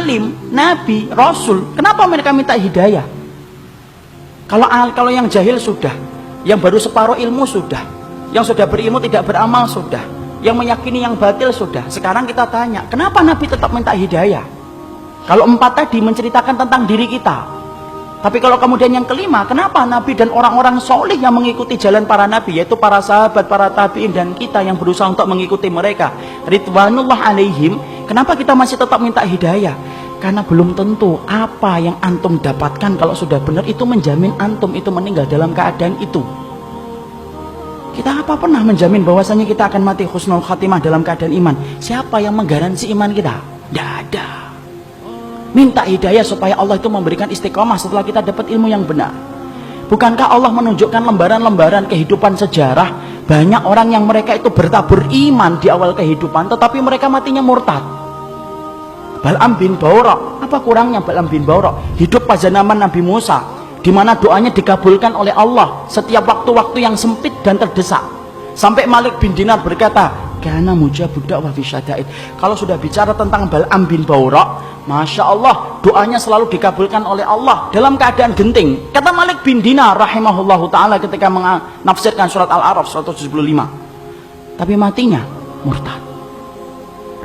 alim, nabi, rasul, kenapa mereka minta hidayah? Kalau yang jahil sudah, yang baru separuh ilmu sudah, yang sudah berilmu tidak beramal sudah, yang meyakini yang batil sudah. Sekarang kita tanya, kenapa Nabi tetap minta hidayah? Kalau 4 tadi menceritakan tentang diri kita, tapi kalau kemudian yang kelima, kenapa Nabi dan orang-orang solih yang mengikuti jalan para Nabi, yaitu para sahabat, para tabi'in, dan kita yang berusaha untuk mengikuti mereka, ridwanullah alaihim, kenapa kita masih tetap minta hidayah? Karena belum tentu apa yang antum dapatkan kalau sudah benar itu menjamin antum itu meninggal dalam keadaan itu. Kita apa pernah menjamin bahwasanya kita akan mati husnul khatimah dalam keadaan iman? Siapa yang menggaransi iman kita? Tidak ada. Minta hidayah supaya Allah itu memberikan istiqomah setelah kita dapat ilmu yang benar. Bukankah Allah menunjukkan lembaran-lembaran kehidupan sejarah, banyak orang yang mereka itu bertabur iman di awal kehidupan, tetapi mereka matinya murtad. Bal'am bin Ba'urah, apa kurangnya Bal'am bin Ba'urah? Hidup pada zaman Nabi Musa, di mana doanya dikabulkan oleh Allah setiap waktu-waktu yang sempit dan terdesak. Sampai Malik bin Dinar berkata, "Kana mujabud da'wah fi syada'id." Kalau sudah bicara tentang Bal'am bin Ba'urah, Masya Allah, doanya selalu dikabulkan oleh Allah dalam keadaan genting. Kata Malik bin Dinar rahimahullahu ta'ala ketika menafsirkan surat Al-A'raf 175. Tapi matinya murtad.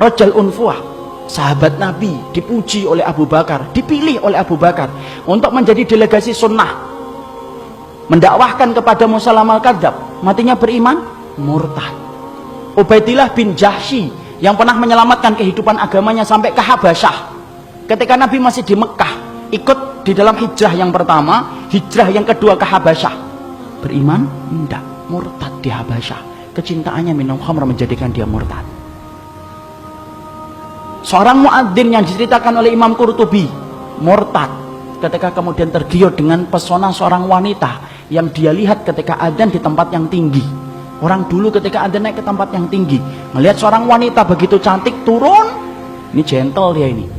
Rajal Unfuah, sahabat Nabi, dipuji oleh Abu Bakar, dipilih oleh Abu Bakar untuk menjadi delegasi sunnah, mendakwahkan kepada Musailamah al-Kadzdzab. Matinya beriman, murtad. Ubaidillah bin Jahsy yang pernah menyelamatkan kehidupan agamanya sampai ke Habasyah. Ketika Nabi masih di Mekah, ikut di dalam hijrah yang pertama, hijrah yang kedua ke Habasyah. Beriman? Tidak, murtad di Habasyah. Kecintaannya minum khamr menjadikan dia murtad. Seorang muadzin yang diceritakan oleh Imam Qurtubi, murtad ketika kemudian tergiur dengan pesona seorang wanita yang dia lihat ketika adzan di tempat yang tinggi. Orang dulu ketika adzan naik ke tempat yang tinggi, melihat seorang wanita begitu cantik turun, ini gentle dia ini.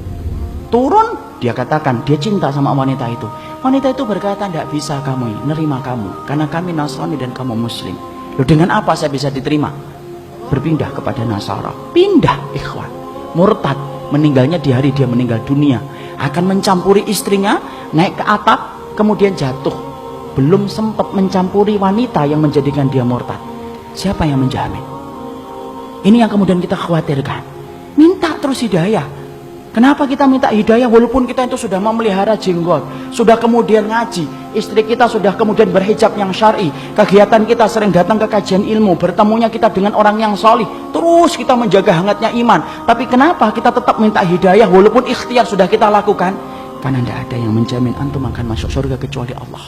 Turun, dia katakan dia cinta sama wanita itu. Wanita itu berkata, "Tidak bisa kamu nerima kamu, karena kami Nasrani dan kamu Muslim." Loh, dengan apa saya bisa diterima? Berpindah kepada Nasara. Pindah, ikhwan. Murtad, meninggalnya di hari dia meninggal dunia. Akan mencampuri istrinya, naik ke atap, kemudian jatuh. Belum sempat mencampuri wanita yang menjadikan dia murtad. Siapa yang menjamin? Ini yang kemudian kita khawatirkan. Minta terus hidayah. Kenapa kita minta hidayah walaupun kita itu sudah memelihara jenggot, sudah kemudian ngaji, istri kita sudah kemudian berhijab yang syar'i, kegiatan kita sering datang ke kajian ilmu, bertemunya kita dengan orang yang solih, terus kita menjaga hangatnya iman. Tapi kenapa kita tetap minta hidayah walaupun ikhtiar sudah kita lakukan? Karena tidak ada yang menjamin antum akan masuk surga kecuali Allah.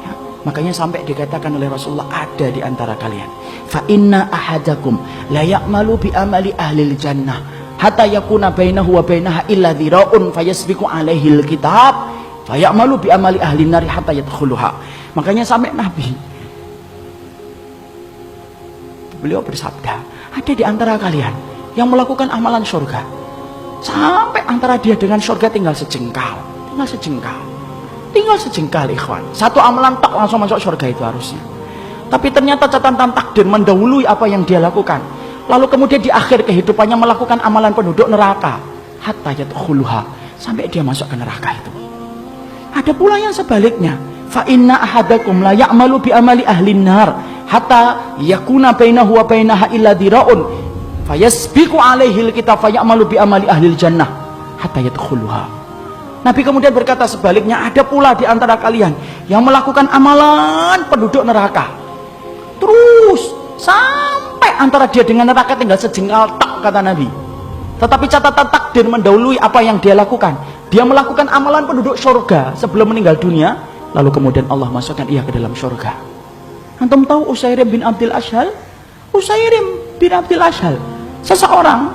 Ya, makanya sampai dikatakan oleh Rasulullah, ada di antara kalian, fa inna ahadakum la ya'malu bi amali ahlil jannah hatta yakuna bainahu wa bainaha illa dhira'un fayasbiqu alaihi alkitab fayamalu bi amali ahli nari hatta yadkhuluha. Makanya sampai Nabi beliau bersabda, ada di antara kalian yang melakukan amalan surga sampai antara dia dengan surga tinggal sejengkal, tinggal sejengkal ikhwan. Satu amalan tak langsung masuk surga itu harusnya, tapi ternyata catatan takdir mendahului apa yang dia lakukan. Lalu kemudian di akhir kehidupannya melakukan amalan penduduk neraka hatta yadkhuluha, sampai dia masuk ke neraka itu. Ada pula yang sebaliknya, fa inna ahadakum la ya'malu bi amali ahli nar hatta yakuna bainahu wa bainaha illa dhira'un fayasbiqu alaihi alkitab fayamalu bi amali ahli jannah hatta yadkhuluha. Nabi kemudian berkata sebaliknya, ada pula di antara kalian yang melakukan amalan penduduk neraka terus sampai antara dia dengan neraka tinggal sejengkal tak, kata Nabi. Tetapi catatan takdir mendahului apa yang dia lakukan. Dia melakukan amalan penduduk surga sebelum meninggal dunia, lalu kemudian Allah masukkan ia ke dalam surga. Antum tahu Usairim bin Abdul Ashhal? Usairim bin Abdul Ashhal, seseorang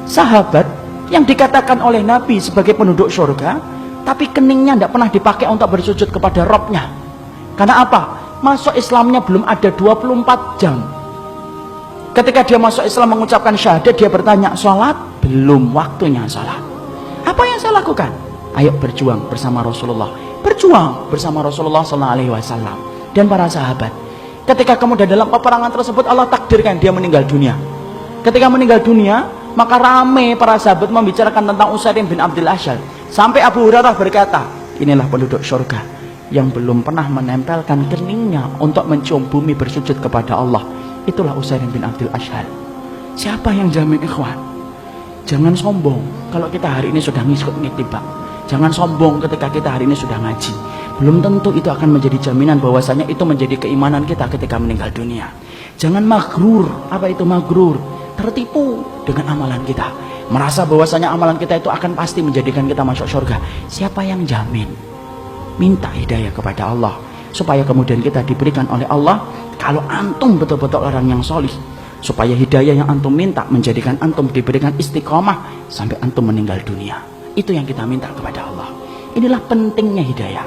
sahabat yang dikatakan oleh Nabi sebagai penduduk surga, tapi keningnya tidak pernah dipakai untuk bersujud kepada Robnya. Karena apa? Masuk Islamnya belum ada 24 jam. Ketika dia masuk Islam mengucapkan syahadat, dia bertanya, sholat? Belum waktunya sholat. Apa yang saya lakukan? Ayo berjuang bersama Rasulullah. Berjuang bersama Rasulullah SAW dan para sahabat. Ketika kemudian dalam peperangan tersebut Allah takdirkan dia meninggal dunia. Ketika meninggal dunia, Maka rame para sahabat membicarakan tentang Usairim bin Abdul Asyhal. Sampai Abu Hurairah berkata, inilah penduduk surga yang belum pernah menempelkan keningnya untuk mencium bumi bersujud kepada Allah. Itulah Usairim bin Abdul Asyhal. Siapa yang jamin, ikhwan? Jangan sombong kalau kita hari ini sudah ngitibak. Jangan sombong ketika kita hari ini sudah ngaji. Belum tentu itu akan menjadi jaminan bahwasanya itu menjadi keimanan kita ketika meninggal dunia. Jangan maghrur. Apa itu maghrur? Tertipu dengan amalan kita, merasa bahwasanya amalan kita itu akan pasti menjadikan kita masuk surga. Siapa yang jamin? Minta hidayah kepada Allah supaya kemudian kita diberikan oleh Allah. Kalau antum betul-betul orang yang solih, supaya hidayah yang antum minta menjadikan antum diberikan istiqomah sampai antum meninggal dunia. Itu yang kita minta kepada Allah. Inilah pentingnya hidayah.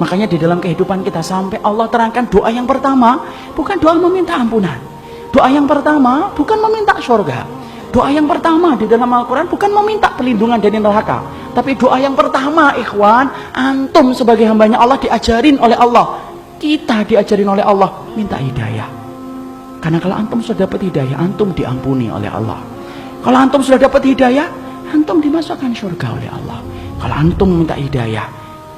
Makanya di dalam kehidupan kita sampai Allah terangkan doa yang pertama bukan doa meminta ampunan. Doa yang pertama bukan meminta surga. Doa yang pertama di dalam Al-Quran bukan meminta perlindungan dari neraka. Tapi doa yang pertama, ikhwan, antum sebagai hambanya Allah diajarin oleh Allah. Kita diajarin oleh Allah, minta hidayah. Karena kalau antum sudah dapat hidayah, antum diampuni oleh Allah. Kalau antum sudah dapat hidayah, antum dimasukkan surga oleh Allah. Kalau antum minta hidayah,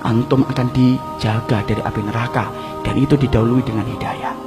antum akan dijaga dari api neraka. Dan itu didahului dengan hidayah.